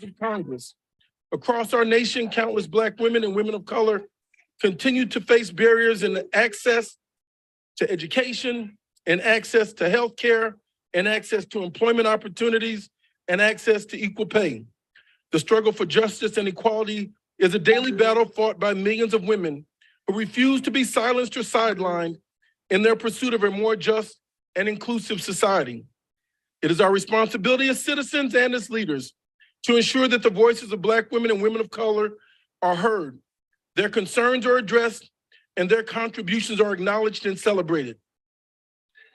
of Congress. Across our nation, countless Black women and women of color continue to face barriers in access to education and access to health care and access to employment opportunities and access to equal pay. The struggle for justice and equality is a daily battle fought by millions of women who refuse to be silenced or sidelined in their pursuit of a more just and inclusive society. It is our responsibility as citizens and as leaders to ensure that the voices of Black women and women of color are heard, their concerns are addressed, and their contributions are acknowledged and celebrated.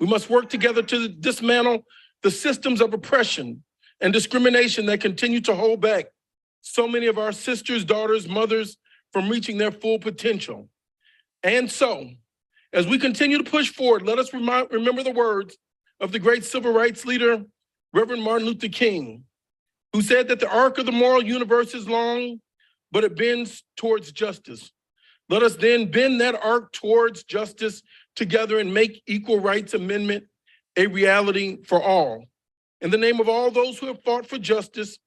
We must work together to dismantle the systems of oppression and discrimination that continue to hold back so many of our sisters, daughters, mothers from reaching their full potential. And so, as we continue to push forward, let us remember the words of the great civil rights leader, Reverend Martin Luther King, who said that the arc of the moral universe is long, but it bends towards justice. Let us then bend that arc towards justice together and make Equal Rights Amendment a reality for all. In the name of all those who have fought for justice,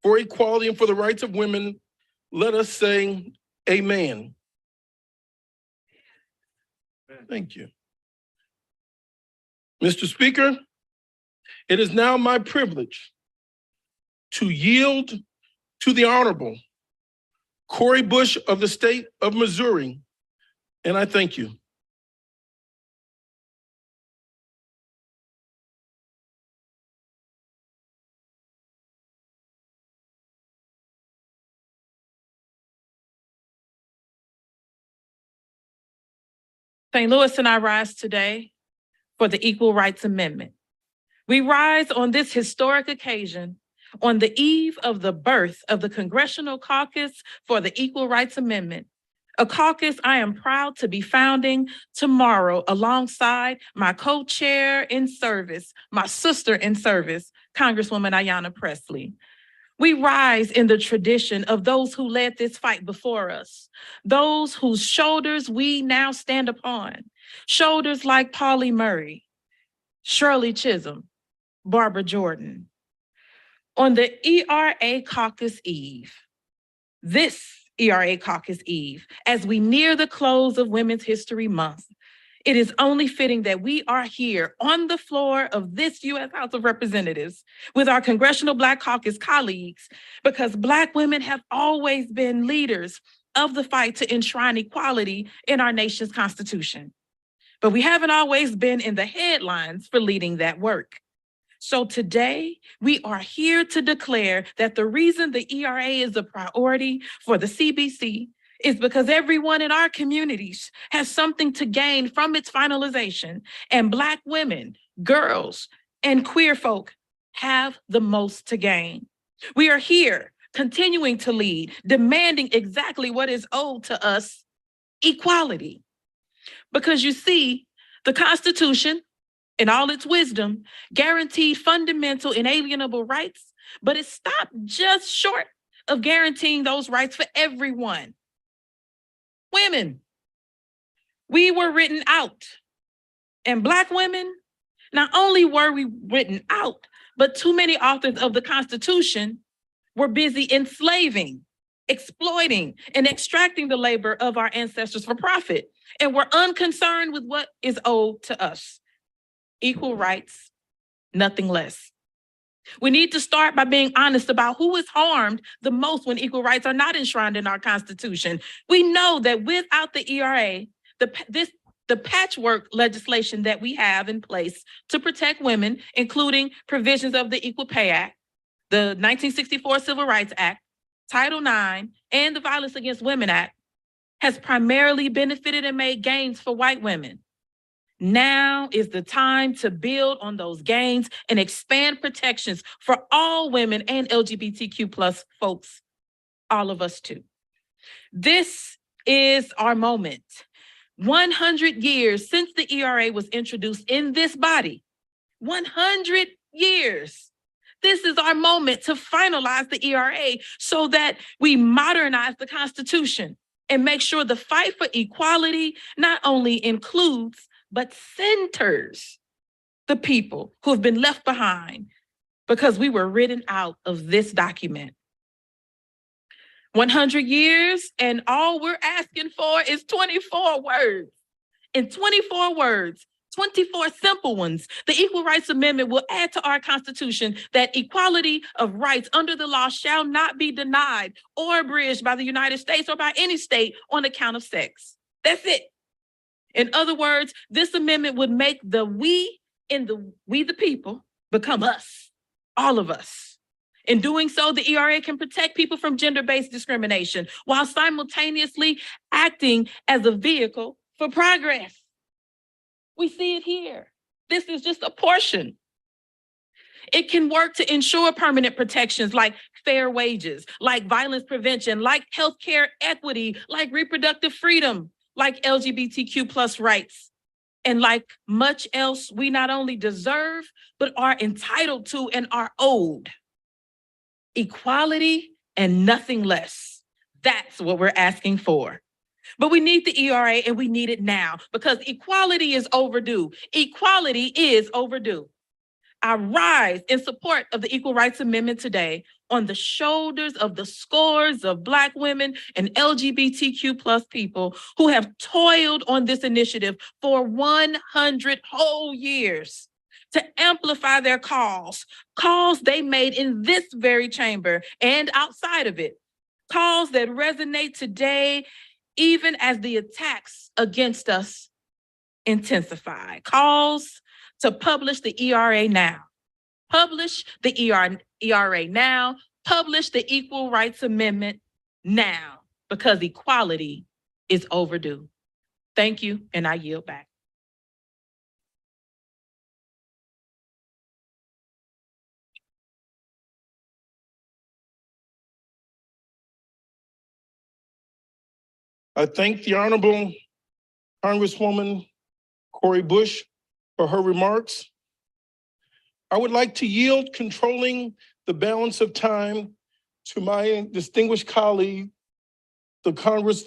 for equality, and for the rights of women, let us say amen. Thank you. Mr. Speaker, it is now my privilege to yield to the Honorable Cori Bush of the state of Missouri, and I thank you. St. Louis and I rise today for the Equal Rights Amendment. We rise on this historic occasion on the eve of the birth of the Congressional Caucus for the Equal Rights Amendment, a caucus I am proud to be founding tomorrow alongside my co-chair in service, my sister in service, Congresswoman Ayanna Pressley. We rise in the tradition of those who led this fight before us, those whose shoulders we now stand upon, shoulders like Pauli Murray, Shirley Chisholm, Barbara Jordan. On the ERA Caucus Eve, this ERA Caucus Eve, as we near the close of Women's History Month, it is only fitting that we are here on the floor of this U.S. House of Representatives with our Congressional Black Caucus colleagues, because Black women have always been leaders of the fight to enshrine equality in our nation's Constitution. But we haven't always been in the headlines for leading that work. So today, we are here to declare that the reason the ERA is a priority for the CBC is because everyone in our communities has something to gain from its finalization, and Black women, girls, and queer folk have the most to gain. We are here continuing to lead, demanding exactly what is owed to us, equality. Because you see, the Constitution, in all its wisdom, guaranteed fundamental inalienable rights, but it stopped just short of guaranteeing those rights for everyone. Women, we were written out. And Black women, not only were we written out, but too many authors of the Constitution were busy enslaving, exploiting, and extracting the labor of our ancestors for profit, and were unconcerned with what is owed to us. Equal rights, nothing less. We need to start by being honest about who is harmed the most when equal rights are not enshrined in our Constitution. We know that without the ERA, the patchwork legislation that we have in place to protect women, including provisions of the Equal Pay Act, the 1964 Civil Rights Act, Title IX, and the Violence Against Women Act, has primarily benefited and made gains for white women. Now is the time to build on those gains and expand protections for all women and LGBTQ plus folks, all of us too. This is our moment. 100 years since the ERA was introduced in this body. 100 years. This is our moment to finalize the ERA so that we modernize the Constitution and make sure the fight for equality not only includes but centers the people who have been left behind because we were written out of this document. 100 years, and all we're asking for is 24 words. In 24 words, 24 simple ones, the Equal Rights Amendment will add to our Constitution that equality of rights under the law shall not be denied or abridged by the United States or by any state on account of sex. That's it. In other words, this amendment would make the we the people become us, all of us. In doing so, the ERA can protect people from gender-based discrimination while simultaneously acting as a vehicle for progress. We see it here. This is just a portion. It can work to ensure permanent protections like fair wages, like violence prevention, like healthcare equity, like reproductive freedom, like LGBTQ plus rights, and like much else we not only deserve, but are entitled to and are owed. Equality and nothing less. That's what we're asking for. But we need the ERA, and we need it now because equality is overdue. Equality is overdue. I rise in support of the Equal Rights Amendment today on the shoulders of the scores of Black women and LGBTQ plus people who have toiled on this initiative for 100 whole years to amplify their calls they made in this very chamber and outside of it, calls that resonate today even as the attacks against us intensify. Calls to publish the ERA now. Publish the ERA now. Publish the Equal Rights Amendment now, because equality is overdue. Thank you, and I yield back. I thank the Honorable Congresswoman Cori Bush for her remarks. I would like to yield controlling the balance of time to my distinguished colleague, the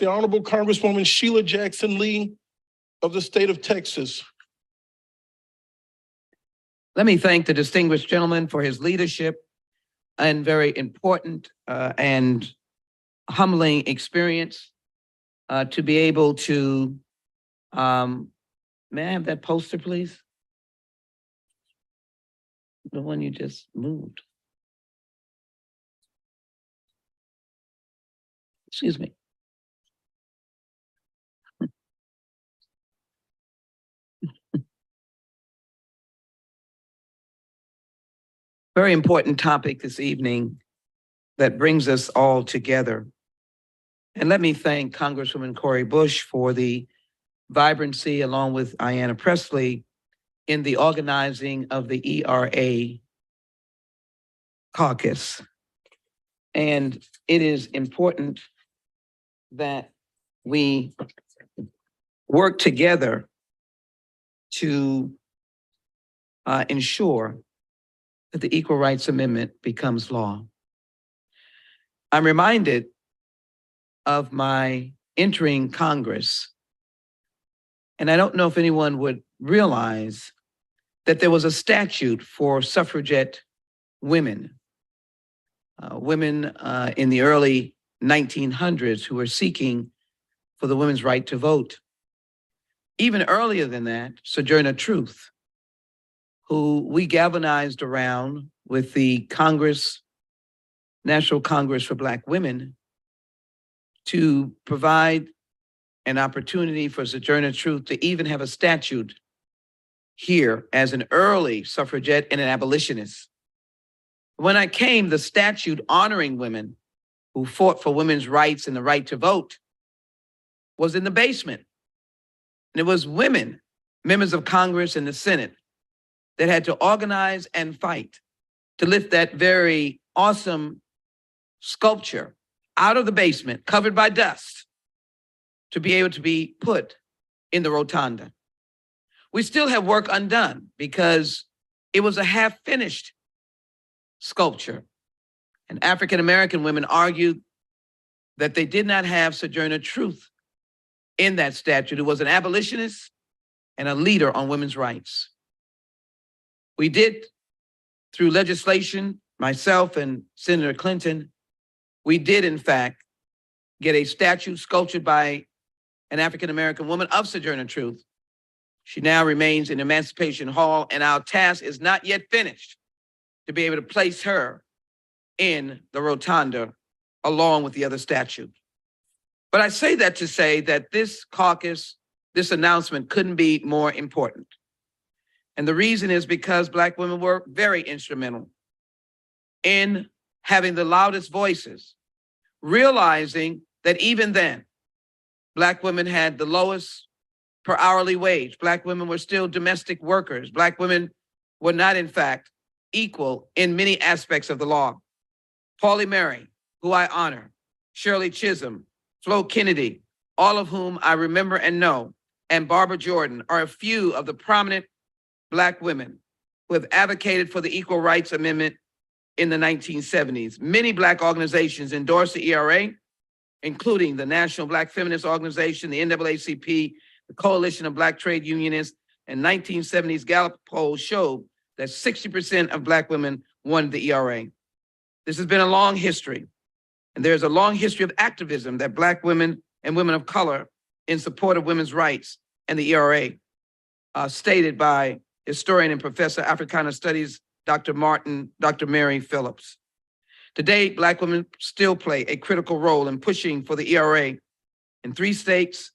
Honorable Congresswoman Sheila Jackson Lee of the state of Texas. Let me thank the distinguished gentleman for his leadership and very important and humbling experience to be able to, may I have that poster, please? The one you just moved. Excuse me. Very important topic this evening that brings us all together. And let me thank Congresswoman Cori Bush for the vibrancy, along with Ayanna Pressley, in the organizing of the ERA caucus. And it is important that we work together to ensure that the Equal Rights Amendment becomes law. I'm reminded of my entering Congress, and I don't know if anyone would realize that there was a statute for suffragette women, women in the early 1900s who were seeking for the women's right to vote. Even earlier than that, Sojourner Truth, who we galvanized around with the Congress, National Congress for Black Women, to provide an opportunity for Sojourner Truth to even have a statute here as an early suffragette and an abolitionist. When I came, the statute honoring women who fought for women's rights and the right to vote was in the basement. And it was women, members of Congress and the Senate, that had to organize and fight to lift that very awesome sculpture out of the basement, covered by dust, to be able to be put in the rotunda. We still have work undone because it was a half-finished sculpture. And African-American women argued that they did not have Sojourner Truth in that statute, who was an abolitionist and a leader on women's rights. We did, through legislation, myself and Senator Clinton, we did in fact get a statue sculptured by an African-American woman of Sojourner Truth. She now remains in Emancipation Hall, and our task is not yet finished to be able to place her in the rotunda along with the other statues. But I say that to say that this caucus, this announcement couldn't be more important. And the reason is because Black women were very instrumental in having the loudest voices, realizing that even then, Black women had the lowest per hourly wage. Black women were still domestic workers. Black women were not, in fact, equal in many aspects of the law. Pauli Murray, who I honor, Shirley Chisholm, Flo Kennedy, all of whom I remember and know, and Barbara Jordan are a few of the prominent Black women who have advocated for the Equal Rights Amendment in the 1970s. Many Black organizations endorsed the ERA, including the National Black Feminist Organization, the NAACP, the Coalition of Black Trade Unionists, and 1970s Gallup polls showed that 60% of Black women wanted the ERA. This has been a long history, and there's a long history of activism that Black women and women of color in support of women's rights and the ERA, stated by historian and professor of Africana Studies, Dr. Mary Phillips. Today, Black women still play a critical role in pushing for the ERA. In 3 states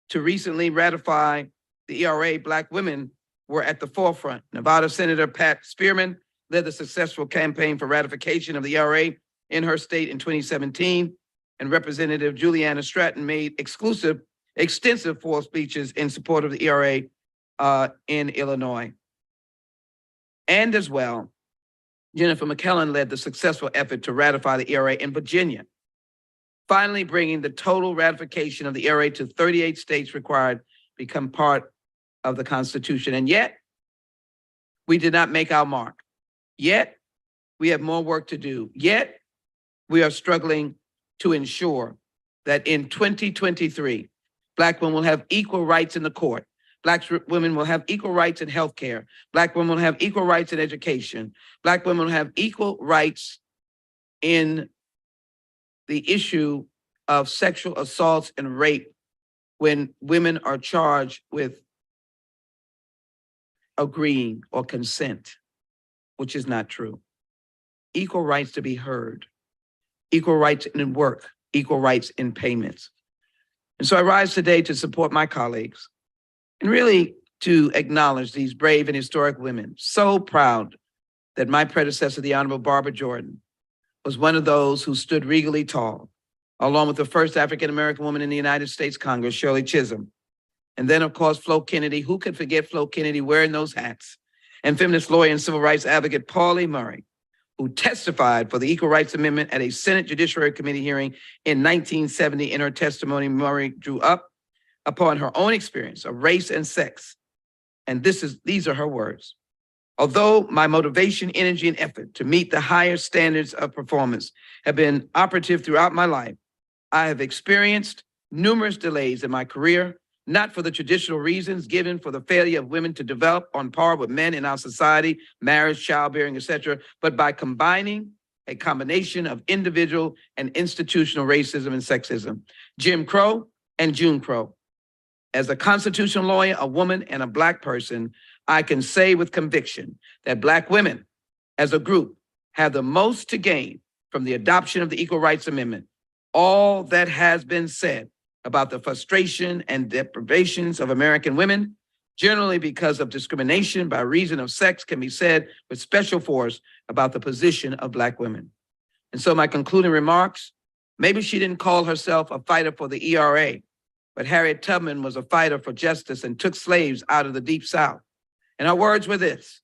to recently ratify the ERA, Black women were at the forefront. Nevada Senator Pat Spearman led the successful campaign for ratification of the ERA in her state in 2017, and Representative Juliana Stratton made extensive floor speeches in support of the ERA in Illinois. And as well, Jennifer McKellen led the successful effort to ratify the ERA in Virginia, finally bringing the total ratification of the ERA to 38 states required become part of the Constitution. And yet, we did not make our mark. Yet, we have more work to do. Yet, we are struggling to ensure that in 2023, Black women will have equal rights in the court. Black women will have equal rights in healthcare. Black women will have equal rights in education. Black women will have equal rights in the issue of sexual assaults and rape when women are charged with agreeing or consent, which is not true. Equal rights to be heard, equal rights in work, equal rights in payments. And so I rise today to support my colleagues and really to acknowledge these brave and historic women. So proud that my predecessor, the Honorable Barbara Jordan, was one of those who stood regally tall, along with the first African-American woman in the United States Congress, Shirley Chisholm. And then, of course, Flo Kennedy. Who could forget Flo Kennedy wearing those hats? And feminist lawyer and civil rights advocate Pauli Murray, who testified for the Equal Rights Amendment at a Senate Judiciary Committee hearing in 1970. In her testimony, Murray drew up upon her own experience of race and sex. And these are her words. Although my motivation, energy, and effort to meet the higher standards of performance have been operative throughout my life, I have experienced numerous delays in my career, not for the traditional reasons given for the failure of women to develop on par with men in our society, marriage, childbearing, etc., but by combining a combination of individual and institutional racism and sexism, Jim Crow and June Crow. As a constitutional lawyer, a woman, and a Black person, I can say with conviction that Black women as a group have the most to gain from the adoption of the Equal Rights Amendment. All that has been said about the frustration and deprivations of American women, generally because of discrimination by reason of sex, can be said with special force about the position of Black women. And so my concluding remarks, maybe she didn't call herself a fighter for the ERA, but Harriet Tubman was a fighter for justice and took slaves out of the Deep South. And her words were this: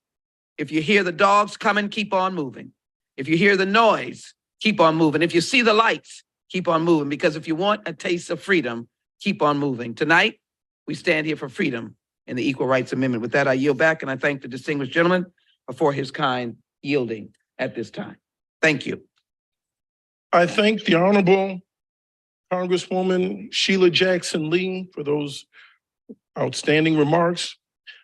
if you hear the dogs coming, keep on moving. If you hear the noise, keep on moving. If you see the lights, keep on moving. Because if you want a taste of freedom, keep on moving. Tonight, we stand here for freedom and the Equal Rights Amendment. With that, I yield back, and I thank the distinguished gentleman for his kind yielding at this time. Thank you. I thank the Honorable Congresswoman Sheila Jackson Lee for those outstanding remarks.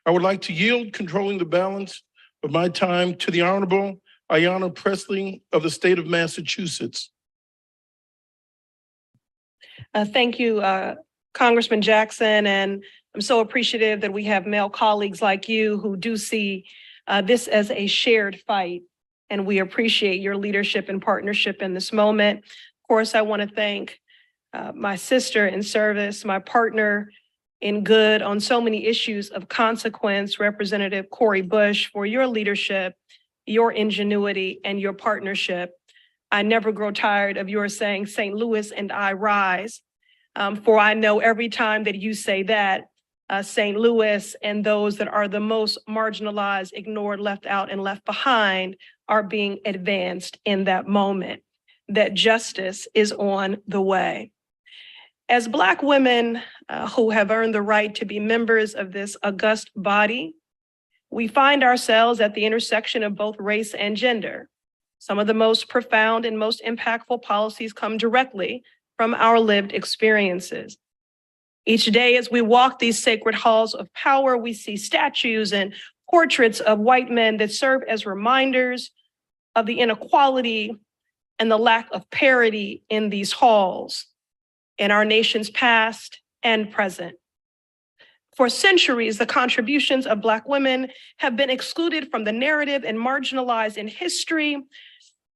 I would like to yield controlling the balance of my time to the Honorable Ayanna Pressley of the state of Massachusetts. Thank you, Congressman Jackson, and I'm so appreciative that we have male colleagues like you who do see this as a shared fight, and we appreciate your leadership and partnership in this moment. Of course, I want to thank my sister in service, my partner in good on so many issues of consequence, Representative Cori Bush, for your leadership, your ingenuity, and your partnership. I never grow tired of your saying, St. Louis and I rise, for I know every time that you say that, St. Louis and those that are the most marginalized, ignored, left out, and left behind are being advanced in that moment, that justice is on the way. As Black women who have earned the right to be members of this august body, we find ourselves at the intersection of both race and gender. Some of the most profound and most impactful policies come directly from our lived experiences. Each day as we walk these sacred halls of power, we see statues and portraits of white men that serve as reminders of the inequality and the lack of parity in these halls, in our nation's past and present. For centuries, the contributions of Black women have been excluded from the narrative and marginalized in history,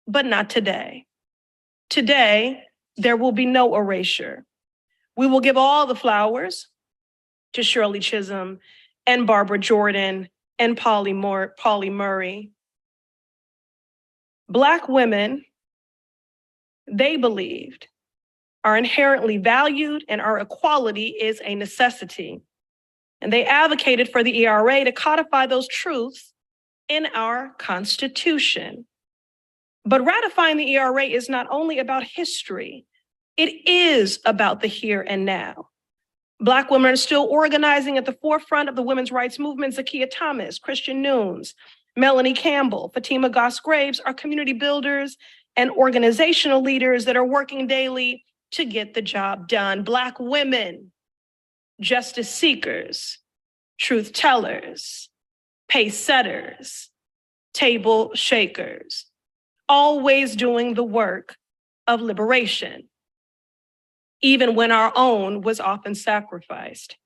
but not today. Today, there will be no erasure. We will give all the flowers to Shirley Chisholm and Barbara Jordan and Polly Murray. Black women, they believed, are inherently valued and our equality is a necessity. And they advocated for the ERA to codify those truths in our Constitution. But ratifying the ERA is not only about history, it is about the here and now. Black women are still organizing at the forefront of the women's rights movement. Zakiya Thomas, Christian Nunes, Melanie Campbell, Fatima Goss Graves are community builders and organizational leaders that are working daily to get the job done. Black women, justice seekers, truth tellers, pace setters, table shakers, always doing the work of liberation, even when our own was often sacrificed.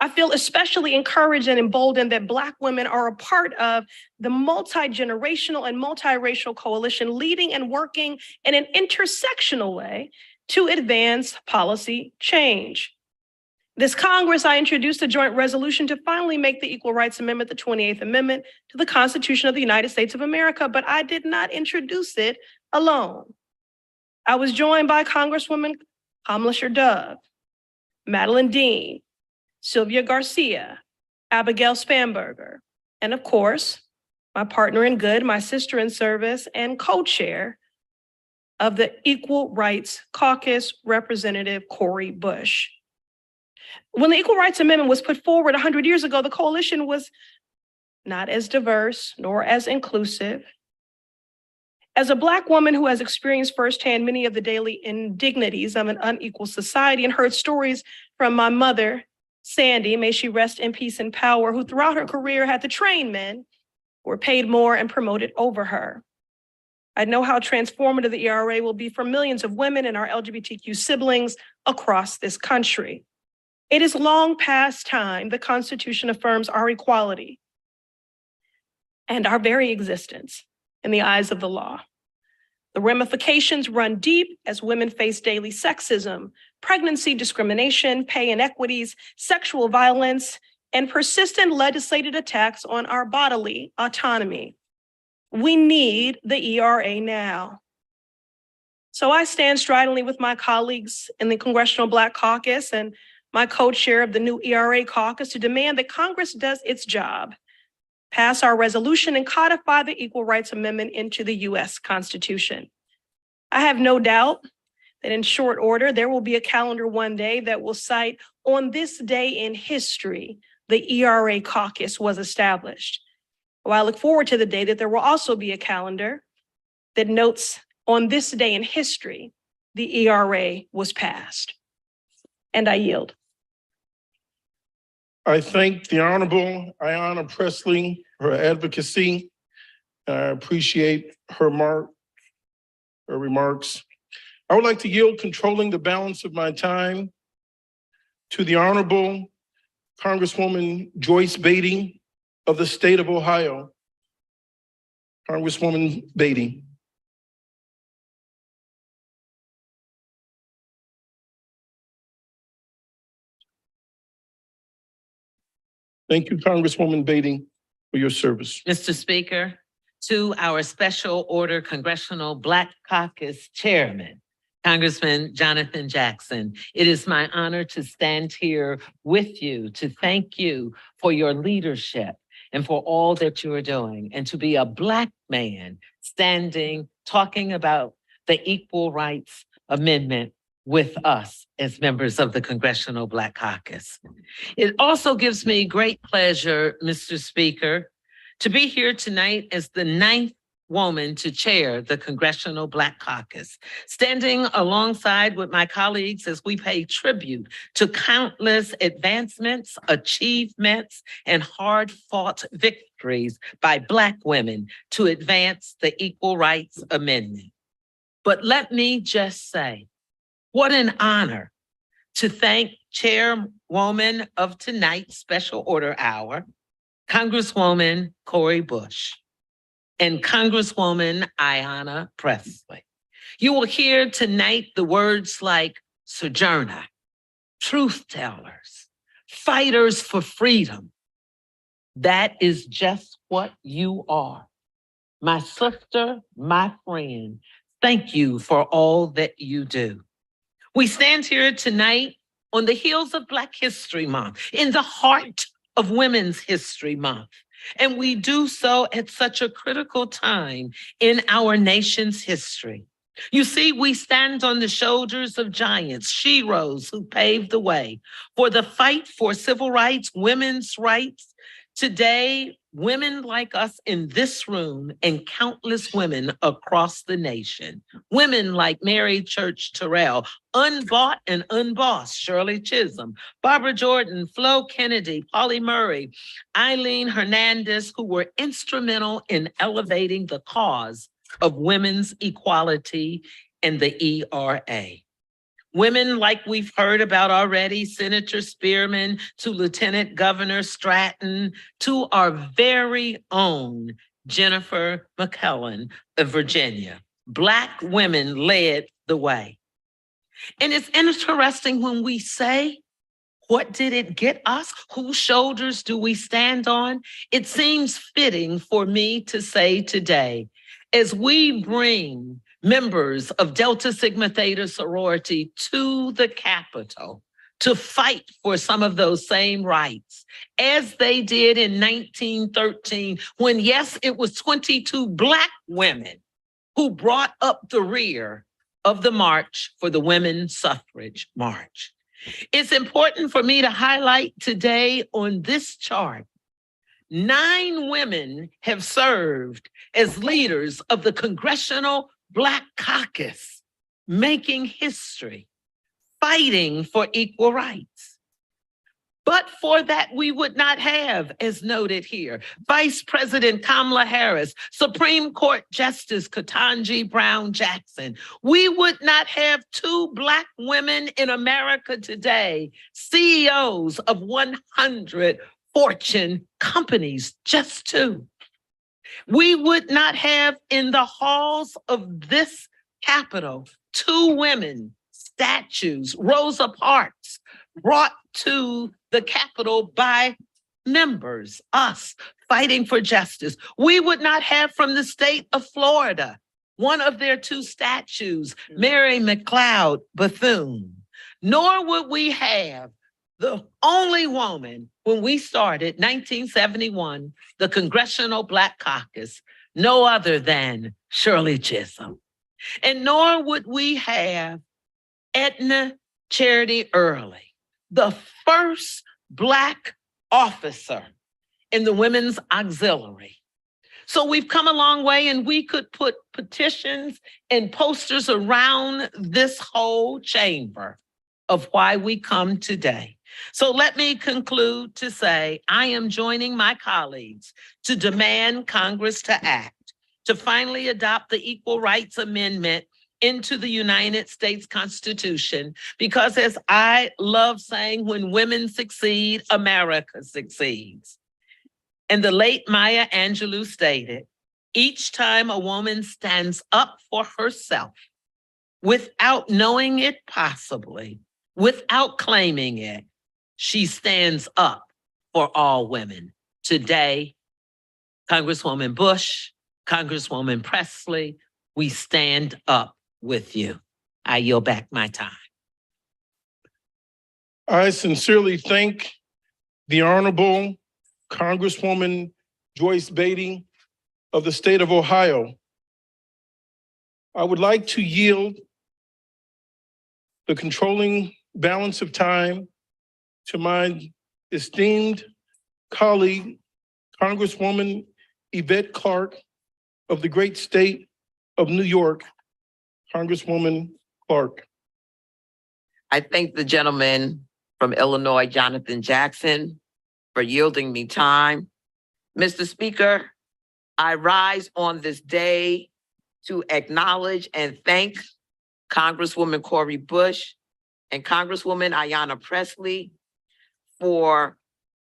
I feel especially encouraged and emboldened that Black women are a part of the multi-generational and multiracial coalition leading and working in an intersectional way to advance policy change. This Congress, I introduced a joint resolution to finally make the Equal Rights Amendment the 28th Amendment to the Constitution of the United States of America, but I did not introduce it alone. I was joined by Congresswoman Kamala Dove, Madeline Dean, Sylvia Garcia, Abigail Spanberger, and of course, my partner in good, my sister in service, and co-chair of the Equal Rights Caucus, Representative Cori Bush. When the Equal Rights Amendment was put forward 100 years ago, the coalition was not as diverse nor as inclusive. As a Black woman who has experienced firsthand many of the daily indignities of an unequal society and heard stories from my mother, Sandy, may she rest in peace and power, who throughout her career had to train men who were paid more and promoted over her. I know how transformative the ERA will be for millions of women and our LGBTQ siblings across this country. It is long past time the Constitution affirms our equality and our very existence in the eyes of the law. The ramifications run deep as women face daily sexism, pregnancy discrimination, pay inequities, sexual violence, and persistent legislated attacks on our bodily autonomy. We need the ERA now. So I stand stridently with my colleagues in the Congressional Black Caucus and my co-chair of the new ERA caucus to demand that Congress does its job, pass our resolution and codify the Equal Rights Amendment into the US Constitution. I have no doubt that in short order, there will be a calendar one day that will cite, on this day in history, the ERA caucus was established. Well, I look forward to the day that there will also be a calendar that notes, on this day in history, the ERA was passed. And I yield. I thank the Honorable Ayanna Pressley for her advocacy. I appreciate her remarks. I would like to yield controlling the balance of my time to the Honorable Congresswoman Joyce Beatty of the state of Ohio. Congresswoman Beatty. Thank you, Congresswoman Beatty, for your service. Mr. Speaker, to our Special Order Congressional Black Caucus Chairman, Congressman Jonathan Jackson, it is my honor to stand here with you to thank you for your leadership and for all that you are doing, and to be a Black man standing, talking about the Equal Rights Amendment with us as members of the Congressional Black Caucus. It also gives me great pleasure, Mr. Speaker, to be here tonight as the 9th woman to chair the Congressional Black Caucus, standing alongside with my colleagues as we pay tribute to countless advancements, achievements, and hard-fought victories by Black women to advance the Equal Rights Amendment. But let me just say, what an honor to thank Chairwoman of tonight's Special Order Hour, Congresswoman Cori Bush, and Congresswoman Ayanna Pressley. You will hear tonight the words like sojourner, truth tellers, fighters for freedom. That is just what you are. My sister, my friend, thank you for all that you do. We stand here tonight on the heels of Black History Month, in the heart of Women's History Month. And we do so at such a critical time in our nation's history. You see, we stand on the shoulders of giants, sheroes who paved the way for the fight for civil rights, women's rights. Today, women like us in this room and countless women across the nation, women like Mary Church Terrell, unbought and unbossed Shirley Chisholm, Barbara Jordan, Flo Kennedy, Polly Murray, Eileen Hernandez, who were instrumental in elevating the cause of women's equality and the ERA. Women like we've heard about already, Senator Spearman to Lieutenant Governor Stratton to our very own Jennifer McClellan of Virginia. Black women led the way. And it's interesting when we say, what did it get us? Whose shoulders do we stand on? It seems fitting for me to say today, as we bring members of Delta Sigma Theta sorority to the Capitol to fight for some of those same rights, as they did in 1913, when, yes, it was 22 Black women who brought up the rear of the march for the Women's Suffrage March. It's important for me to highlight today on this chart, 9 women have served as leaders of the Congressional Black Caucus, making history, fighting for equal rights. But for that, we would not have, as noted here, Vice President Kamala Harris, Supreme Court Justice Ketanji Brown Jackson. We would not have 2 Black women in America today, CEOs of 100 Fortune companies, just 2. We would not have in the halls of this Capitol 2 women, statues, Rosa Parks, brought to the Capitol by members, us, fighting for justice. We would not have from the state of Florida, one of their 2 statues, Mary McLeod Bethune, nor would we have the only woman when we started 1971, the Congressional Black Caucus, no other than Shirley Chisholm. And nor would we have Edna Charity Early, the first Black officer in the Women's Auxiliary. So we've come a long way, and we could put petitions and posters around this whole chamber of why we come today. So let me conclude to say, I am joining my colleagues to demand Congress to act, to finally adopt the Equal Rights Amendment into the United States Constitution, because as I love saying, when women succeed, America succeeds. And the late Maya Angelou stated, each time a woman stands up for herself without knowing it possibly, without claiming it, she stands up for all women. Today, Congresswoman Bush, Congresswoman Presley, we stand up with you. I yield back my time. I sincerely thank the Honorable Congresswoman Joyce Beatty of the state of Ohio. I would like to yield the controlling balance of time to my esteemed colleague, Congresswoman Yvette Clarke of the great state of New York. Congresswoman Clarke. I thank the gentleman from Illinois, Jonathan Jackson, for yielding me time. Mr. Speaker, I rise on this day to acknowledge and thank Congresswoman Cori Bush and Congresswoman Ayanna Pressley for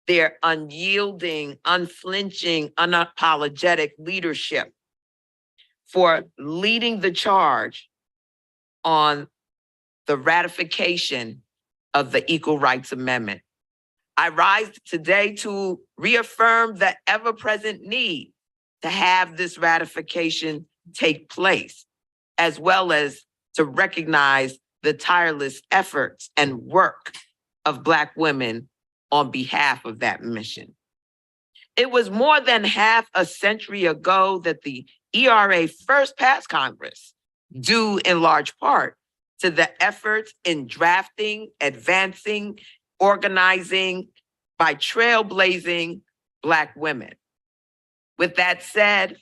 their unyielding, unflinching, unapologetic leadership, for leading the charge on the ratification of the Equal Rights Amendment. I rise today to reaffirm the ever-present need to have this ratification take place, as well as to recognize the tireless efforts and work of Black women on behalf of that mission. It was more than half a century ago that the ERA first passed Congress, due in large part to the efforts in drafting, advancing, organizing by trailblazing Black women. With that said,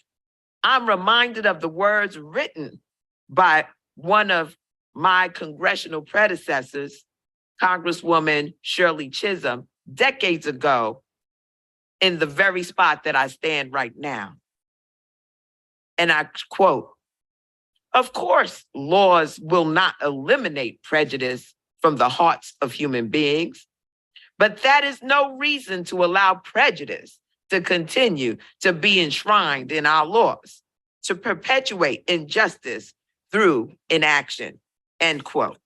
I'm reminded of the words written by one of my congressional predecessors, Congresswoman Shirley Chisholm, decades ago, in the very spot that I stand right now. And I quote, "Of course, laws will not eliminate prejudice from the hearts of human beings, but that is no reason to allow prejudice to continue to be enshrined in our laws, to perpetuate injustice through inaction," end quote.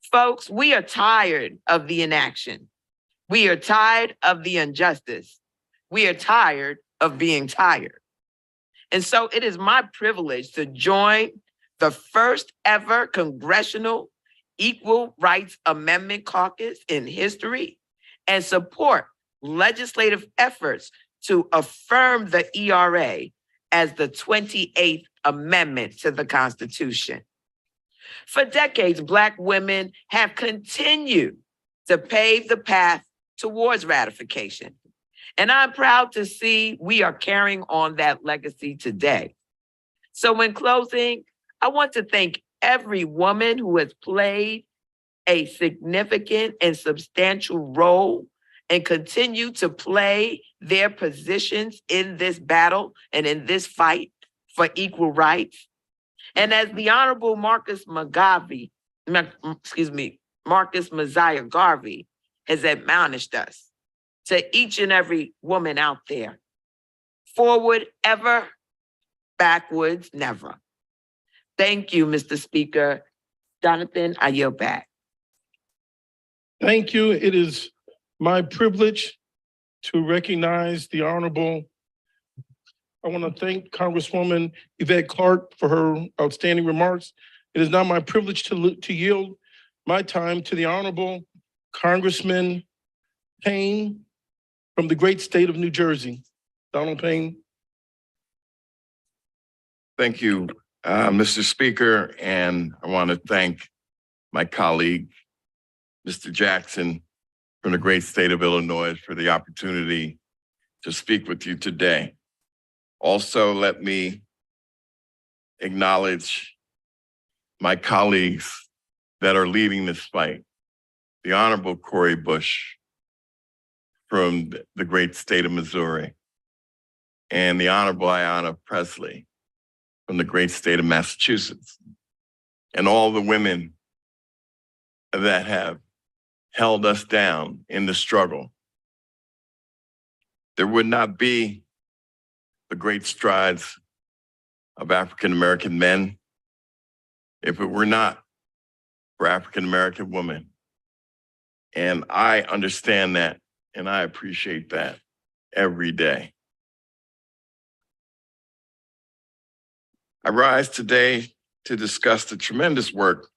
Folks, we are tired of the inaction. We are tired of the injustice. We are tired of being tired. And so it is my privilege to join the first ever Congressional Equal Rights Amendment Caucus in history and support legislative efforts to affirm the ERA as the 28th Amendment to the Constitution. For decades, Black women have continued to pave the path towards ratification. And I'm proud to see we are carrying on that legacy today. So in closing, I want to thank every woman who has played a significant and substantial role and continue to play their positions in this battle and in this fight for equal rights. And as the Honorable Marcus Maziah Garvey has admonished us, to each and every woman out there, forward ever, backwards never. Thank you, Mr. Speaker. Jonathan, I yield back. Thank you. It is my privilege to recognize the Honorable. I want to thank Congresswoman Yvette Clarke for her outstanding remarks. It is now my privilege to yield my time to the Honorable Congressman Payne from the great state of New Jersey. Donald Payne. Thank you, Mr. Speaker, and I want to thank my colleague, Mr. Jackson, from the great state of Illinois for the opportunity to speak with you today. Also, let me acknowledge my colleagues that are leading this fight. The Honorable Cori Bush from the great state of Missouri, and the Honorable Ayanna Pressley from the great state of Massachusetts, and all the women that have held us down in the struggle. There would not be the great strides of African-American men if it were not for African-American women. And I understand that, and I appreciate that every day. I rise today to discuss the tremendous work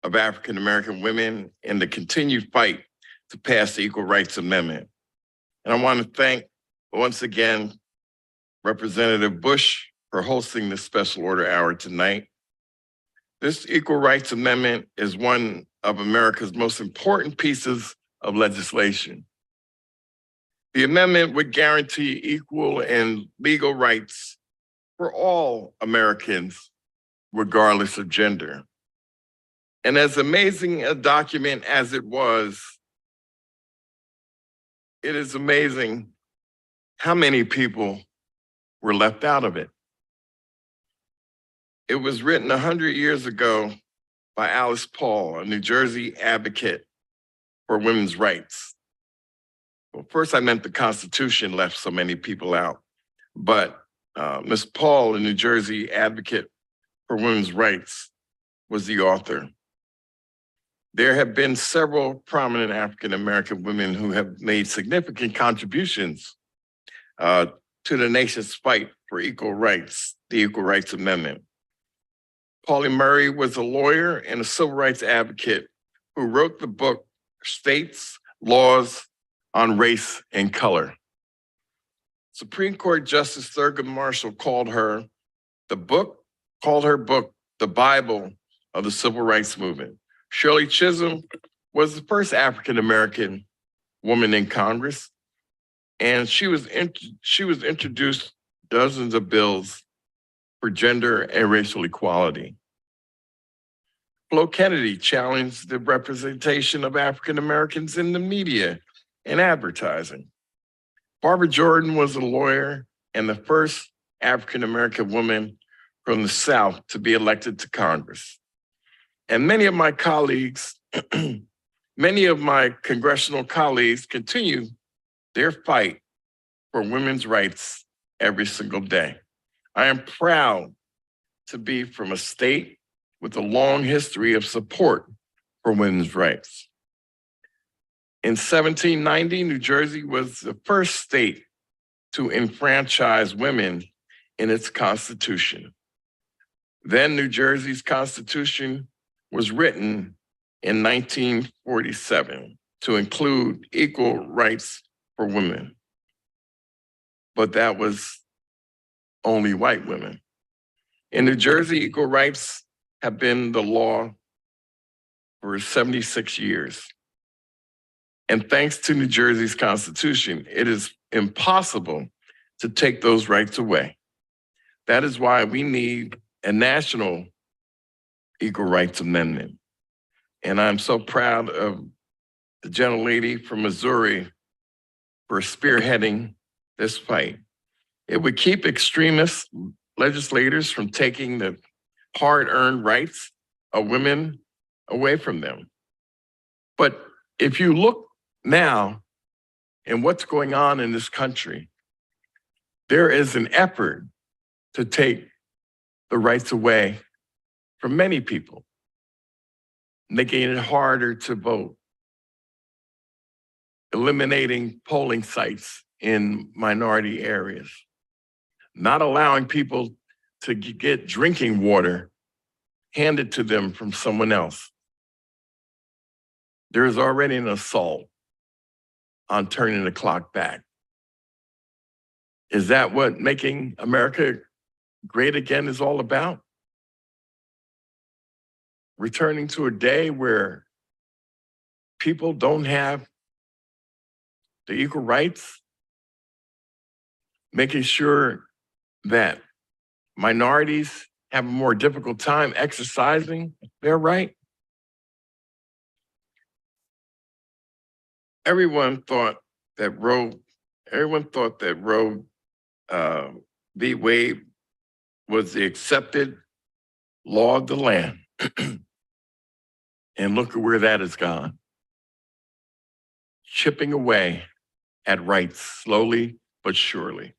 of African-American women in the continued fight to pass the Equal Rights Amendment. And I want to thank, once again, Representative Bush for hosting this special order hour tonight. This Equal Rights Amendment is one of America's most important pieces of legislation. The amendment would guarantee equal and legal rights for all Americans, regardless of gender. And as amazing a document as it is amazing how many people were left out of it. It was written 100 years ago by Alice Paul, a New Jersey advocate for women's rights. Well, first I meant the Constitution left so many people out, but Ms. Paul, a New Jersey advocate for women's rights, was the author. There have been several prominent African-American women who have made significant contributions to the nation's fight for equal rights, the Equal Rights Amendment. Pauli Murray was a lawyer and a civil rights advocate who wrote the book, States, Laws on Race and Color. Supreme Court Justice Thurgood Marshall called her book, the Bible of the Civil Rights Movement. Shirley Chisholm was the first African-American woman in Congress, and she was introduced dozens of bills for gender and racial equality. Flo Kennedy challenged the representation of African Americans in the media and advertising. Barbara Jordan was a lawyer and the first African American woman from the South to be elected to Congress. And many of my colleagues, many of my congressional colleagues continue their fight for women's rights every single day. I am proud to be from a state with a long history of support for women's rights. In 1790, New Jersey was the first state to enfranchise women in its constitution. Then New Jersey's constitution was written in 1947 to include equal rights for women. But that was only white women. In New Jersey, equal rights have been the law for 76 years. And thanks to New Jersey's constitution, it is impossible to take those rights away. That is why we need a national Equal Rights Amendment. And I'm so proud of the gentlelady from Missouri for spearheading this fight. It would keep extremist legislators from taking the hard-earned rights of women away from them. But if you look now in what's going on in this country, there is an effort to take the rights away from many people, making it harder to vote, eliminating polling sites in minority areas, not allowing people to get drinking water handed to them from someone else. There is already an assault on turning the clock back. Is that what making America great again is all about? Returning to a day where people don't have the equal rights, making sure that minorities have a more difficult time exercising their right. Everyone thought that Roe v. Wade was the accepted law of the land. And look at where that has gone. Chipping away at rights slowly but surely.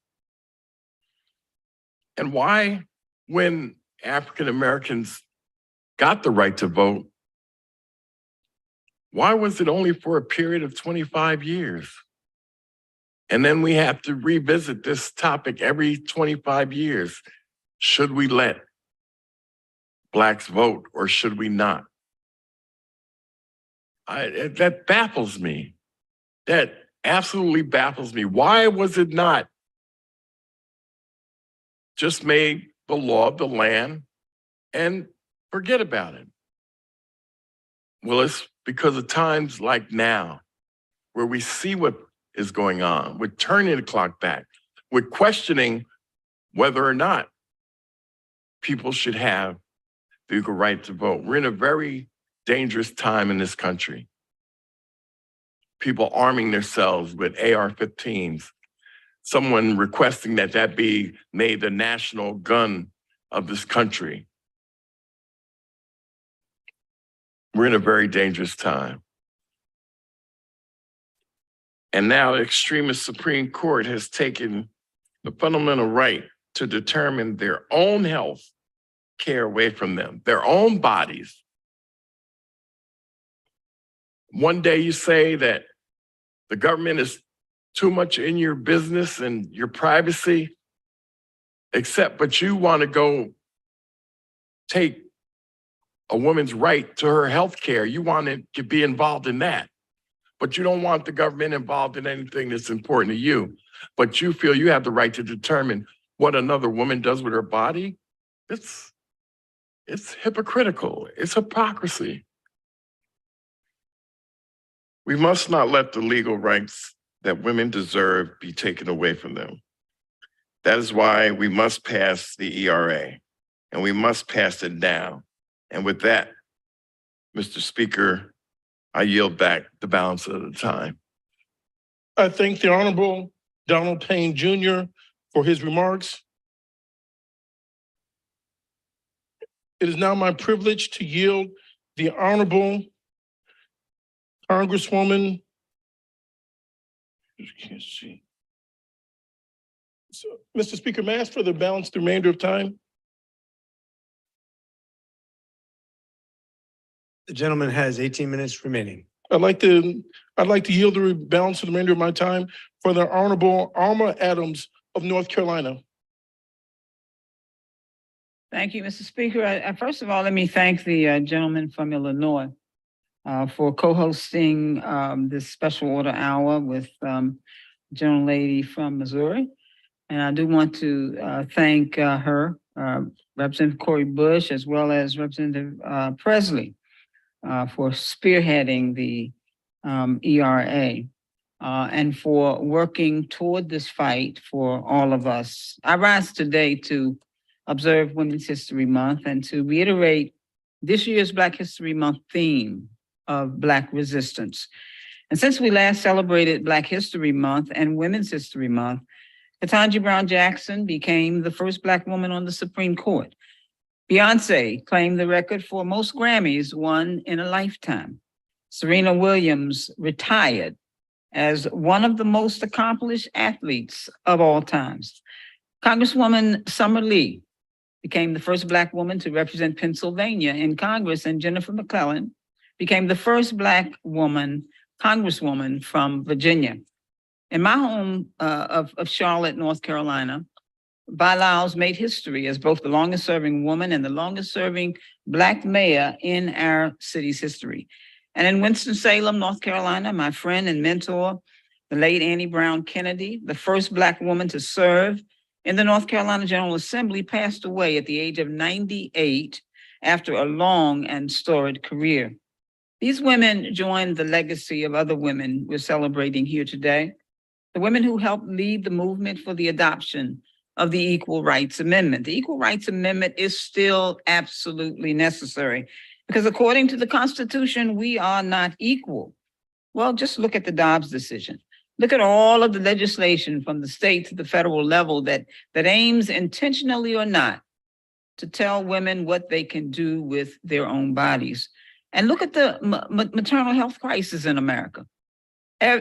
And why, when African Americans got the right to vote, why was it only for a period of 25 years? And then we have to revisit this topic every 25 years. Should we let Blacks vote or should we not? That baffles me. That absolutely baffles me. Why was it not just made the law of the land and forget about it? Well, it's because of times like now, where we see what is going on. We're turning the clock back. We're questioning whether or not people should have the equal right to vote. We're in a very dangerous time in this country. People arming themselves with AR-15s. Someone requesting that that be made the national gun of this country. We're in a very dangerous time. And now the extremist Supreme Court has taken the fundamental right to determine their own health care away from them, their own bodies. One day you say that the government is too much in your business and your privacy, but you want to go take a woman's right to her health care. You want to be involved in that, but you don't want the government involved in anything that's important to you. But you feel you have the right to determine what another woman does with her body. It's hypocritical. It's hypocrisy. We must not let the legal rights that women deserve be taken away from them. That is why we must pass the ERA, and we must pass it now. And with that, Mr. Speaker, I yield back the balance of the time. I thank the Honorable Donald Payne Jr. for his remarks. It is now my privilege to yield the Honorable Congresswoman. Can't see. So, Mr. Speaker, may I ask for the balance the remainder of time? The gentleman has 18 minutes remaining. I'd like to yield the balance of the remainder of my time for the Honorable Alma Adams of North Carolina. Thank you, Mr. Speaker. First of all, let me thank the gentleman from Illinois for co-hosting this special order hour with gentle lady from Missouri. And I do want to thank her, Representative Cori Bush, as well as Representative Presley for spearheading the ERA and for working toward this fight for all of us. I rise today to observe Women's History Month and to reiterate this year's Black History Month theme of Black resistance. And since we last celebrated Black History Month and Women's History Month, Ketanji Brown Jackson became the first Black woman on the Supreme Court. Beyonce claimed the record for most Grammys won in a lifetime. Serena Williams retired as one of the most accomplished athletes of all times. Congresswoman Summer Lee became the first Black woman to represent Pennsylvania in Congress, and Jennifer McClellan became the first Black woman Congresswoman from Virginia. In my home of Charlotte, North Carolina, Bilaus made history as both the longest serving woman and the longest serving Black mayor in our city's history. And in Winston-Salem, North Carolina, my friend and mentor, the late Annie Brown Kennedy, the first Black woman to serve in the North Carolina General Assembly, passed away at the age of 98 after a long and storied career. These women joined the legacy of other women we're celebrating here today, the women who helped lead the movement for the adoption of the Equal Rights Amendment. The Equal Rights Amendment is still absolutely necessary because according to the Constitution, we are not equal. Well, just look at the Dobbs decision. Look at all of the legislation from the state to the federal level that aims, intentionally or not, to tell women what they can do with their own bodies. And look at the maternal health crisis in America.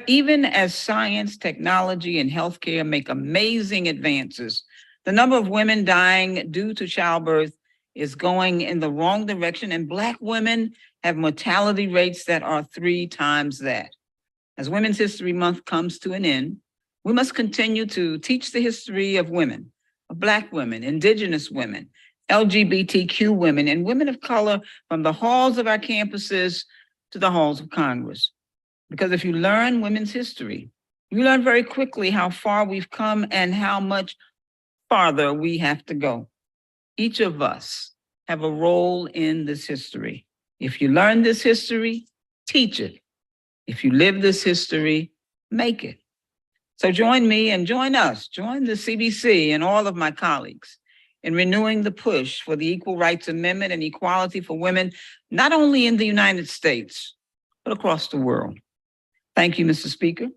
Even as science, technology, and healthcare make amazing advances, the number of women dying due to childbirth is going in the wrong direction, and Black women have mortality rates that are 3 times that. As Women's History Month comes to an end, we must continue to teach the history of women, of Black women, Indigenous women, LGBTQ women, and women of color from the halls of our campuses to the halls of Congress. Because if you learn women's history, you learn very quickly how far we've come and how much farther we have to go. Each of us have a role in this history. If you learn this history, teach it. If you live this history, make it. So join me and join us, join the CBC and all of my colleagues in renewing the push for the Equal Rights Amendment and equality for women, not only in the United States, but across the world. Thank you, Mr. Speaker,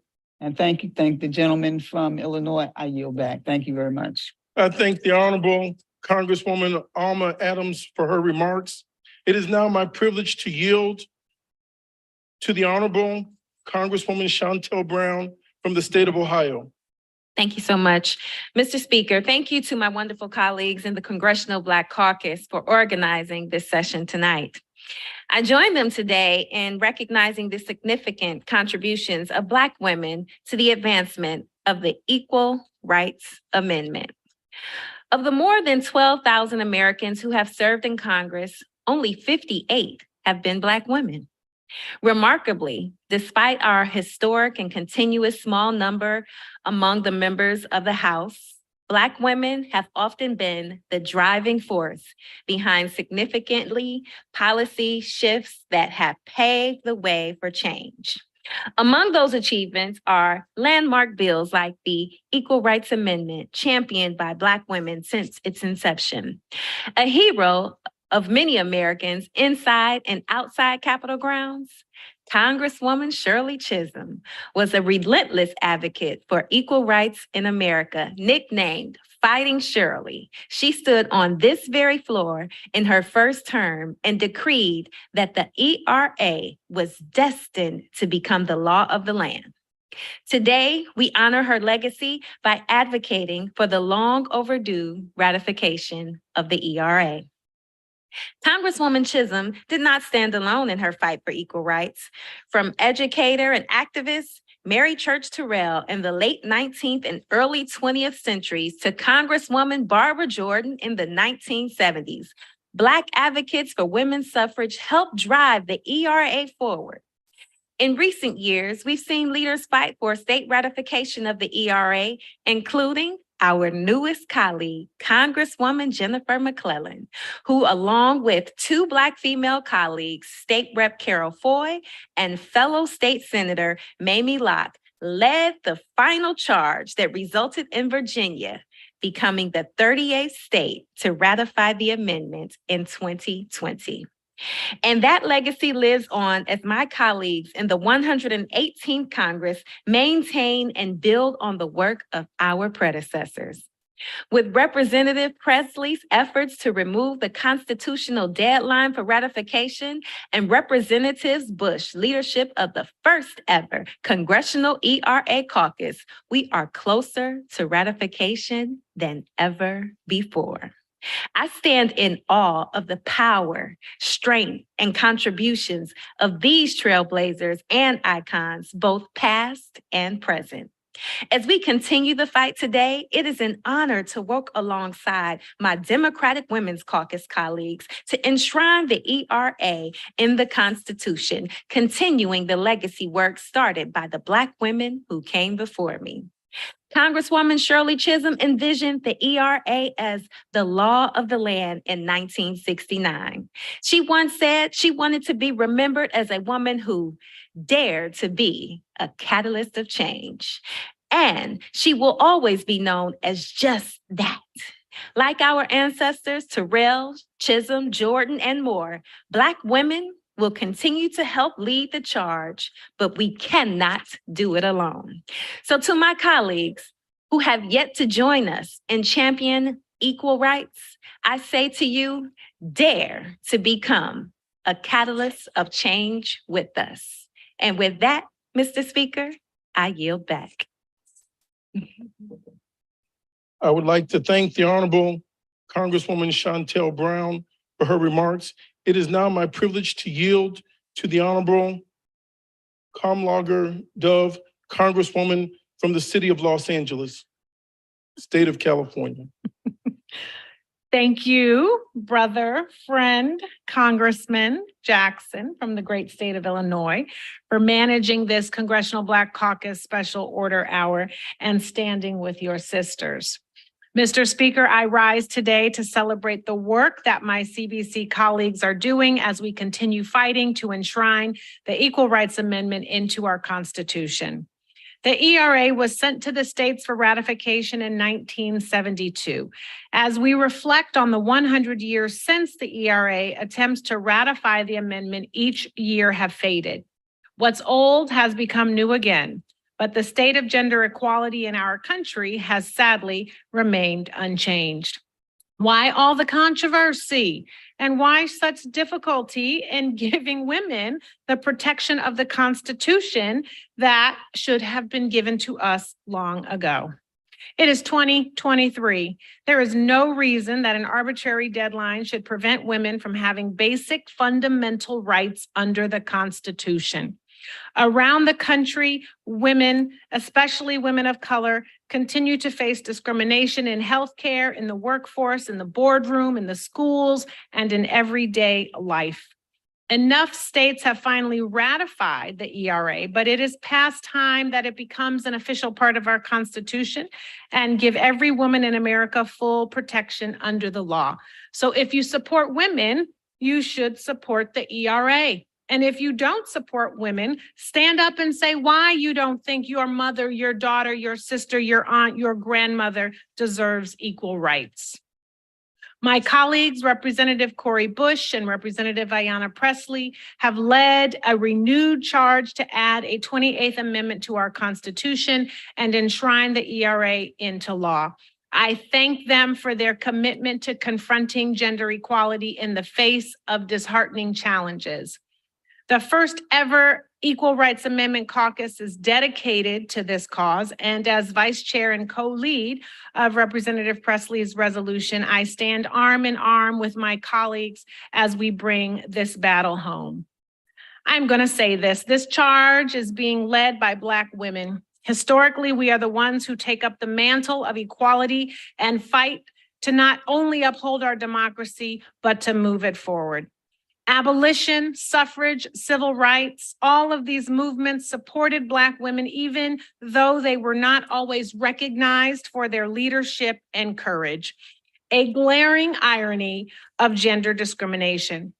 and thank the gentleman from Illinois. I yield back. Thank you very much. I thank the Honorable Congresswoman Alma Adams for her remarks. It is now my privilege to yield to the Honorable Congresswoman Shontel Brown from the state of Ohio. Thank you so much. Mr. Speaker, thank you to my wonderful colleagues in the Congressional Black Caucus for organizing this session tonight. I join them today in recognizing the significant contributions of Black women to the advancement of the Equal Rights Amendment. Of the more than 12,000 Americans who have served in Congress, only 58 have been Black women. Remarkably, despite our historic and continuous small number among the members of the House, Black women have often been the driving force behind significantly policy shifts that have paved the way for change. Among those achievements are landmark bills like the Equal Rights Amendment, championed by Black women since its inception. A hero of many Americans inside and outside Capitol grounds, Congresswoman Shirley Chisholm was a relentless advocate for equal rights in America, nicknamed Fighting Shirley. She stood on this very floor in her first term and decreed that the ERA was destined to become the law of the land. Today, we honor her legacy by advocating for the long overdue ratification of the ERA. Congresswoman Chisholm did not stand alone in her fight for equal rights. From educator and activist Mary Church Terrell in the late 19th and early 20th centuries to Congresswoman Barbara Jordan in the 1970s, Black advocates for women's suffrage helped drive the ERA forward. In recent years, we've seen leaders fight for state ratification of the ERA, including our newest colleague, Congresswoman Jennifer McClellan, who, along with 2 Black female colleagues, State Rep. Carol Foy and fellow State Senator Mamie Locke, led the final charge that resulted in Virginia becoming the 38th state to ratify the amendment in 2020. And that legacy lives on as my colleagues in the 118th Congress maintain and build on the work of our predecessors. With Representative Presley's efforts to remove the constitutional deadline for ratification and Representative Bush's leadership of the first ever Congressional ERA Caucus, we are closer to ratification than ever before. I stand in awe of the power, strength, and contributions of these trailblazers and icons, both past and present. As we continue the fight today, it is an honor to work alongside my Democratic Women's Caucus colleagues to enshrine the ERA in the Constitution, continuing the legacy work started by the Black women who came before me. Congresswoman Shirley Chisholm envisioned the ERA as the law of the land in 1969. She once said she wanted to be remembered as a woman who dared to be a catalyst of change. And she will always be known as just that. Like our ancestors, Terrell, Chisholm, Jordan, and more, Black women will continue to help lead the charge, but we cannot do it alone. So to my colleagues who have yet to join us in championing equal rights, I say to you, dare to become a catalyst of change with us. And with that, Mr. Speaker, I yield back. I would like to thank the Honorable Congresswoman Shontel Brown for her remarks. It is now my privilege to yield to the Honorable Kamlager Dove, Congresswoman from the city of Los Angeles, state of California. Thank you, brother, friend, Congressman Jackson from the great state of Illinois, for managing this Congressional Black Caucus Special Order Hour and standing with your sisters. Mr. Speaker, I rise today to celebrate the work that my CBC colleagues are doing as we continue fighting to enshrine the Equal Rights Amendment into our Constitution. The ERA was sent to the states for ratification in 1972. As we reflect on the 100 years since the ERA, attempts to ratify the amendment each year have faded. What's old has become new again, but the state of gender equality in our country has sadly remained unchanged. Why all the controversy? And why such difficulty in giving women the protection of the Constitution that should have been given to us long ago? It is 2023. There is no reason that an arbitrary deadline should prevent women from having basic fundamental rights under the Constitution. Around the country, women, especially women of color, continue to face discrimination in healthcare, in the workforce, in the boardroom, in the schools, and in everyday life. Enough states have finally ratified the ERA, but it is past time that it becomes an official part of our Constitution and give every woman in America full protection under the law. So if you support women, you should support the ERA. And if you don't support women, stand up and say why you don't think your mother, your daughter, your sister, your aunt, your grandmother deserves equal rights. My colleagues, Representative Cori Bush and Representative Ayanna Pressley, have led a renewed charge to add a 28th Amendment to our Constitution and enshrine the ERA into law. I thank them for their commitment to confronting gender equality in the face of disheartening challenges. The first ever Equal Rights Amendment Caucus is dedicated to this cause, and as vice chair and co-lead of Representative Pressley's resolution, I stand arm in arm with my colleagues as we bring this battle home. I'm going to say this charge is being led by Black women. Historically, we are the ones who take up the mantle of equality and fight to not only uphold our democracy, but to move it forward. Abolition, suffrage, civil rights, all of these movements supported Black women, even though they were not always recognized for their leadership and courage. A glaring irony of gender discrimination.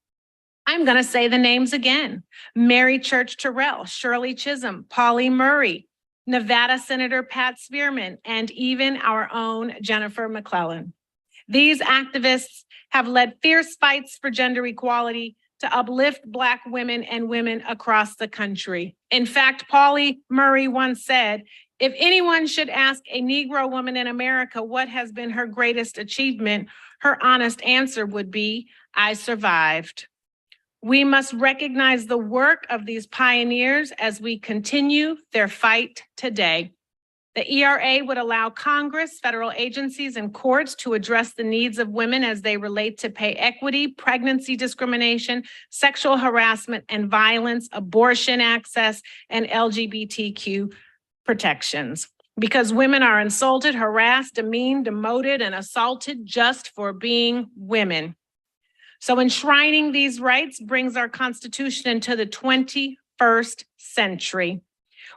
I'm going to say the names again. Mary Church Terrell, Shirley Chisholm, Pauli Murray, Nevada Senator Pat Spearman, and even our own Jennifer McClellan. These activists have led fierce fights for gender equality to uplift Black women and women across the country. In fact, Pauli Murray once said, if anyone should ask a Negro woman in America what has been her greatest achievement, her honest answer would be, I survived. We must recognize the work of these pioneers as we continue their fight today. The ERA would allow Congress, federal agencies, and courts to address the needs of women as they relate to pay equity, pregnancy discrimination, sexual harassment and violence, abortion access, and LGBTQ protections. Because women are insulted, harassed, demeaned, demoted, and assaulted just for being women. So enshrining these rights brings our Constitution into the 21st century.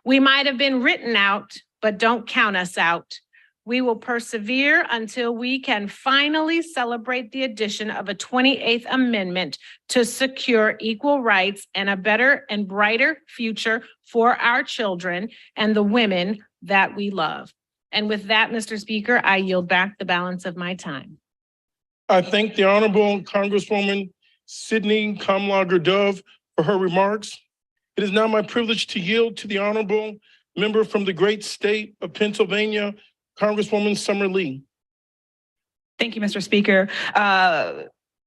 We might have been written out, but don't count us out. We will persevere until we can finally celebrate the addition of a 28th Amendment to secure equal rights and a better and brighter future for our children and the women that we love. And with that, Mr. Speaker, I yield back the balance of my time. I thank the Honorable Congresswoman Sydney Kamlager Dove for her remarks. It is now my privilege to yield to the Honorable Member from the great state of Pennsylvania, Congresswoman Summer Lee. Thank you, Mr. Speaker.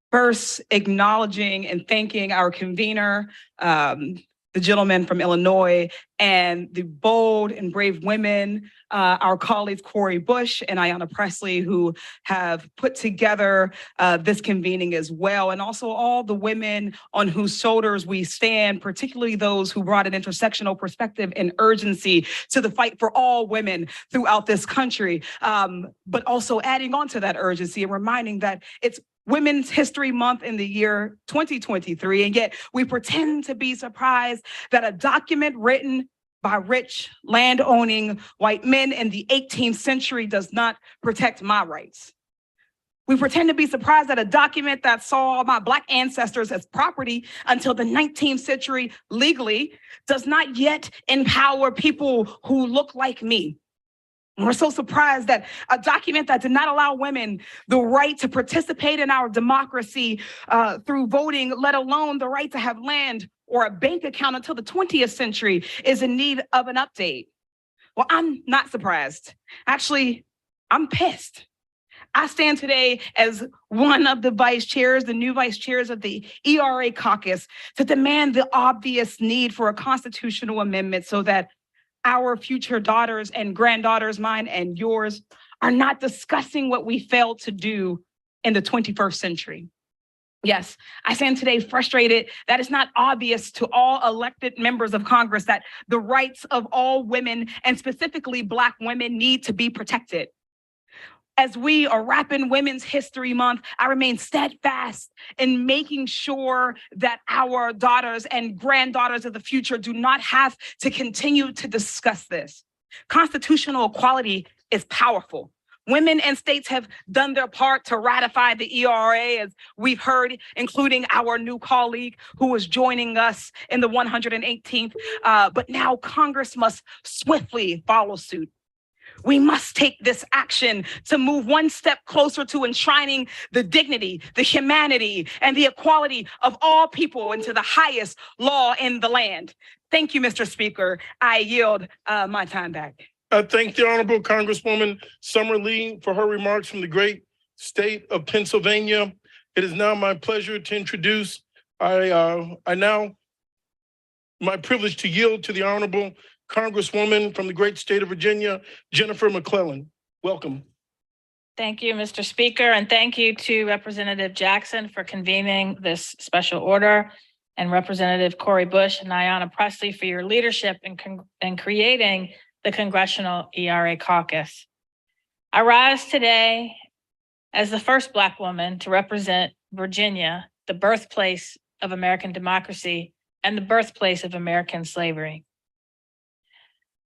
First, acknowledging and thanking our convener, the gentleman from Illinois, and the bold and brave women, our colleagues Cori Bush and Ayanna Pressley, who have put together this convening as well, and also all the women on whose shoulders we stand, particularly those who brought an intersectional perspective and urgency to the fight for all women throughout this country, but also adding on to that urgency and reminding that it's Women's History Month in the year 2023, and yet we pretend to be surprised that a document written by rich, land-owning white men in the 18th century does not protect my rights. We pretend to be surprised that a document that saw my Black ancestors as property until the 19th century legally does not yet empower people who look like me. And we're so surprised that a document that did not allow women the right to participate in our democracy through voting, let alone the right to have land or a bank account until the 20th century, is in need of an update. Well, I'm not surprised. Actually, I'm pissed. I stand today as one of the vice chairs, the new vice chairs of the ERA Caucus, to demand the obvious need for a constitutional amendment so that our future daughters and granddaughters, mine and yours, are not discussing what we failed to do in the 21st century. Yes, I stand today frustrated that it's not obvious to all elected members of Congress that the rights of all women, and specifically Black women, need to be protected. As we are wrapping Women's History Month, I remain steadfast in making sure that our daughters and granddaughters of the future do not have to continue to discuss this. Constitutional equality is powerful. Women and states have done their part to ratify the ERA, as we've heard, including our new colleague who is joining us in the 118th. But now Congress must swiftly follow suit. We must take this action to move one step closer to enshrining the dignity, the humanity, and the equality of all people into the highest law in the land. Thank you, Mr. Speaker. I yield my time back. I thank the Honorable Congresswoman Summer Lee for her remarks from the great state of Pennsylvania. It is now my pleasure to introduce, my privilege to yield to the Honorable Congresswoman from the great state of Virginia, Jennifer McClellan. Welcome. Thank you, Mr. Speaker, and thank you to Representative Jackson for convening this special order, and Representative Cori Bush and Ayanna Pressley for your leadership in creating the Congressional ERA Caucus. I rise today as the first Black woman to represent Virginia, the birthplace of American democracy and the birthplace of American slavery.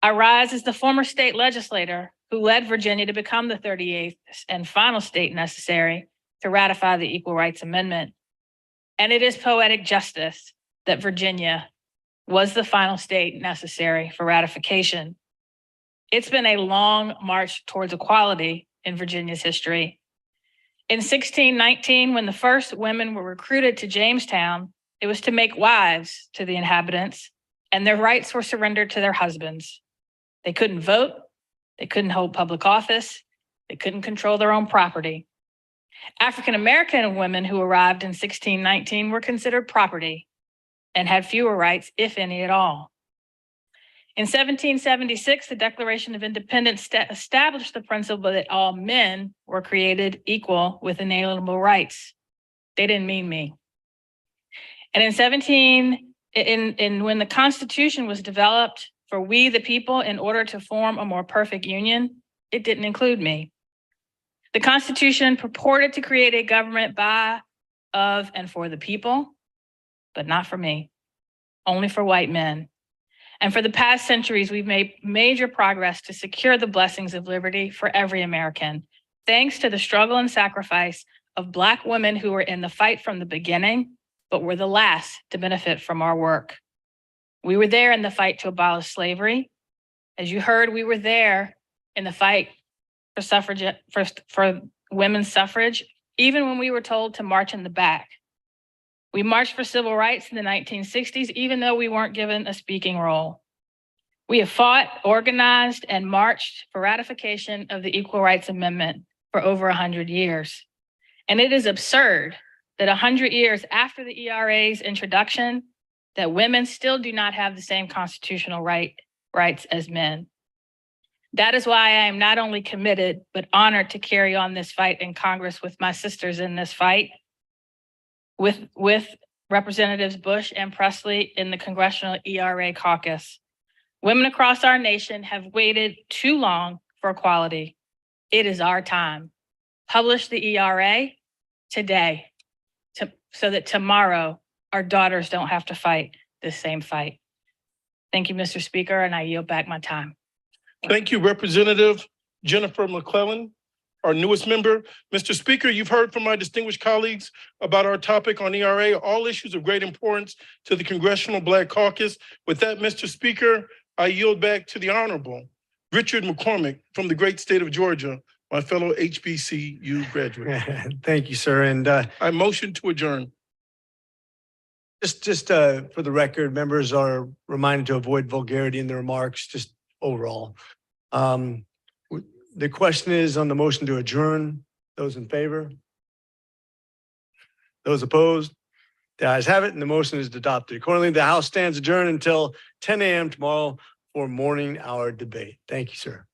I rise as the former state legislator who led Virginia to become the 38th and final state necessary to ratify the Equal Rights Amendment. And it is poetic justice that Virginia was the final state necessary for ratification. It's been a long march towards equality in Virginia's history. In 1619, when the first women were recruited to Jamestown, it was to make wives to the inhabitants, and their rights were surrendered to their husbands. They couldn't vote, they couldn't hold public office, they couldn't control their own property. African-American women who arrived in 1619 were considered property and had fewer rights, if any at all. In 1776, the Declaration of Independence established the principle that all men were created equal with inalienable rights. They didn't mean me. And when the Constitution was developed for we the people in order to form a more perfect union, it didn't include me. The Constitution purported to create a government by, of, and for the people, but not for me, only for white men. And for the past centuries, we've made major progress to secure the blessings of liberty for every American, thanks to the struggle and sacrifice of Black women who were in the fight from the beginning, but were the last to benefit from our work. We were there in the fight to abolish slavery. As you heard, we were there in the fight for suffrage, for women's suffrage, even when we were told to march in the back. We marched for civil rights in the 1960s, even though we weren't given a speaking role. We have fought, organized, and marched for ratification of the Equal Rights Amendment for over 100 years. And it is absurd that 100 years after the ERA's introduction, that women still do not have the same constitutional rights as men. That is why I am not only committed, but honored to carry on this fight in Congress with my sisters in this fight, with Representatives Bush and Presley in the Congressional ERA Caucus. Women across our nation have waited too long for equality. It is our time. Publish the ERA today so that tomorrow our daughters don't have to fight the same fight. Thank you, Mr. Speaker, and I yield back my time. Thank you, Representative Jennifer McClellan, our newest member. Mr. Speaker, you've heard from my distinguished colleagues about our topic on ERA, all issues of great importance to the Congressional Black Caucus. With that, Mr. Speaker, I yield back to the Honorable Richard McCormick from the great state of Georgia, my fellow HBCU graduate. Thank you, sir. And I motion to adjourn. just for the record, members are reminded to avoid vulgarity in their remarks, just overall. The question is on the motion to adjourn. Those in favor? Those opposed? The ayes have it, and the motion is adopted. Accordingly, the House stands adjourned until 10 a.m. tomorrow for morning hour debate. Thank you, sir.